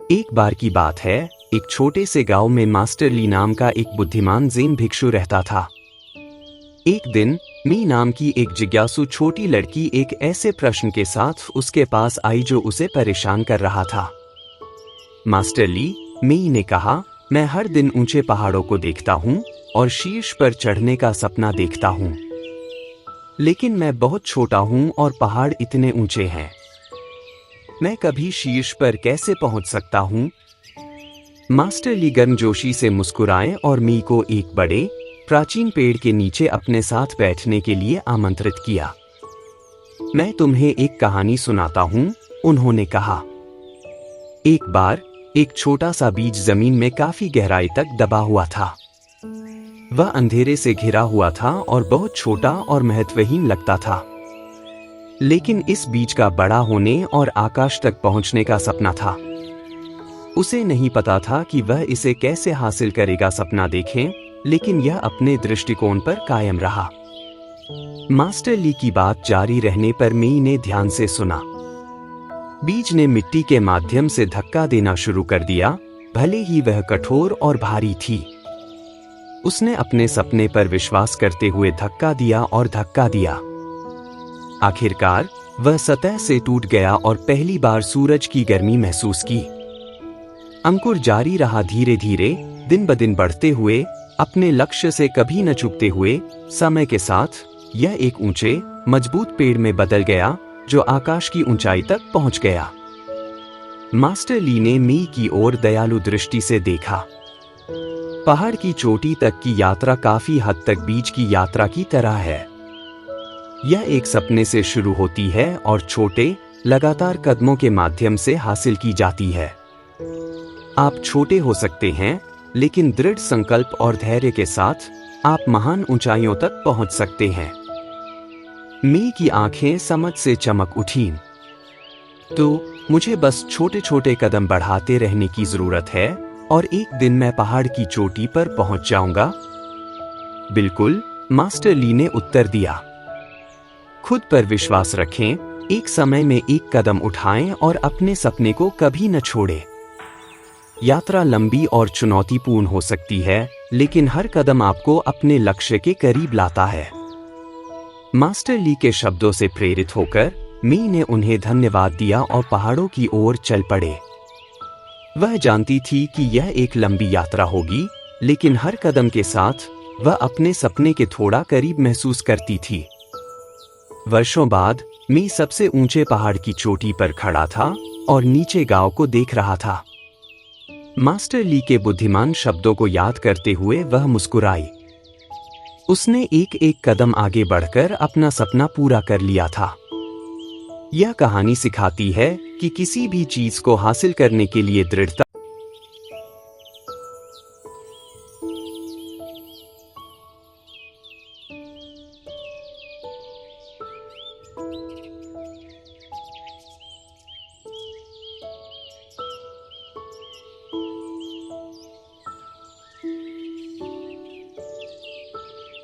एक बार की बात है, एक छोटे से गांव में मास्टर ली नाम का एक बुद्धिमान ज़ेन भिक्षु रहता था। एक दिन मी नाम की एक जिज्ञासु छोटी लड़की एक ऐसे प्रश्न के साथ उसके पास आई जो उसे परेशान कर रहा था। मास्टर ली, मी ने कहा, मैं हर दिन ऊंचे पहाड़ों को देखता हूँ और शीर्ष पर चढ़ने का सपना देखता हूँ, लेकिन मैं बहुत छोटा हूँ और पहाड़ इतने ऊंचे हैं। मैं कभी शीर्ष पर कैसे पहुंच सकता हूं? मास्टर ली गर्मजोशी से मुस्कुराए और मी को एक बड़े प्राचीन पेड़ के नीचे अपने साथ बैठने के लिए आमंत्रित किया। मैं तुम्हें एक कहानी सुनाता हूं, उन्होंने कहा। एक बार एक छोटा सा बीज जमीन में काफी गहराई तक दबा हुआ था। वह अंधेरे से घिरा हुआ था और बहुत छोटा और महत्वहीन लगता था, लेकिन इस बीज का बड़ा होने और आकाश तक पहुंचने का सपना था। उसे नहीं पता था कि वह इसे कैसे हासिल करेगा। सपना देखें, लेकिन यह अपने दृष्टिकोण पर कायम रहा। मास्टर ली की बात जारी रहने पर मी ने ध्यान से सुना। बीज ने मिट्टी के माध्यम से धक्का देना शुरू कर दिया, भले ही वह कठोर और भारी थी। उसने अपने सपने पर विश्वास करते हुए धक्का दिया और धक्का दिया। आखिरकार वह सतह से टूट गया और पहली बार सूरज की गर्मी महसूस की। अंकुर जारी रहा, धीरे धीरे दिन ब दिन बढ़ते हुए, अपने लक्ष्य से कभी न चूकते हुए। समय के साथ यह एक ऊंचे मजबूत पेड़ में बदल गया जो आकाश की ऊंचाई तक पहुंच गया। मास्टर ली ने मी की ओर दयालु दृष्टि से देखा। पहाड़ की चोटी तक की यात्रा काफी हद तक बीज की यात्रा की तरह है। यह एक सपने से शुरू होती है और छोटे लगातार कदमों के माध्यम से हासिल की जाती है। आप छोटे हो सकते हैं, लेकिन दृढ़ संकल्प और धैर्य के साथ आप महान ऊंचाइयों तक पहुंच सकते हैं। मी की आंखें समझ से चमक उठीं। तो मुझे बस छोटे छोटे कदम बढ़ाते रहने की जरूरत है और एक दिन मैं पहाड़ की चोटी पर पहुंच जाऊंगा। बिल्कुल, मास्टर ली ने उत्तर दिया। खुद पर विश्वास रखें, एक समय में एक कदम उठाएं और अपने सपने को कभी न छोड़ें। यात्रा लंबी और चुनौतीपूर्ण हो सकती है, लेकिन हर कदम आपको अपने लक्ष्य के करीब लाता है। मास्टर ली के शब्दों से प्रेरित होकर मी ने उन्हें धन्यवाद दिया और पहाड़ों की ओर चल पड़े। वह जानती थी कि यह एक लंबी यात्रा होगी, लेकिन हर कदम के साथ वह अपने सपने के थोड़ा करीब महसूस करती थी। वर्षों बाद मी सबसे ऊंचे पहाड़ की चोटी पर खड़ा था और नीचे गांव को देख रहा था। मास्टर ली के बुद्धिमान शब्दों को याद करते हुए वह मुस्कुराई। उसने एक एक कदम आगे बढ़कर अपना सपना पूरा कर लिया था। यह कहानी सिखाती है कि किसी भी चीज को हासिल करने के लिए दृढ़ता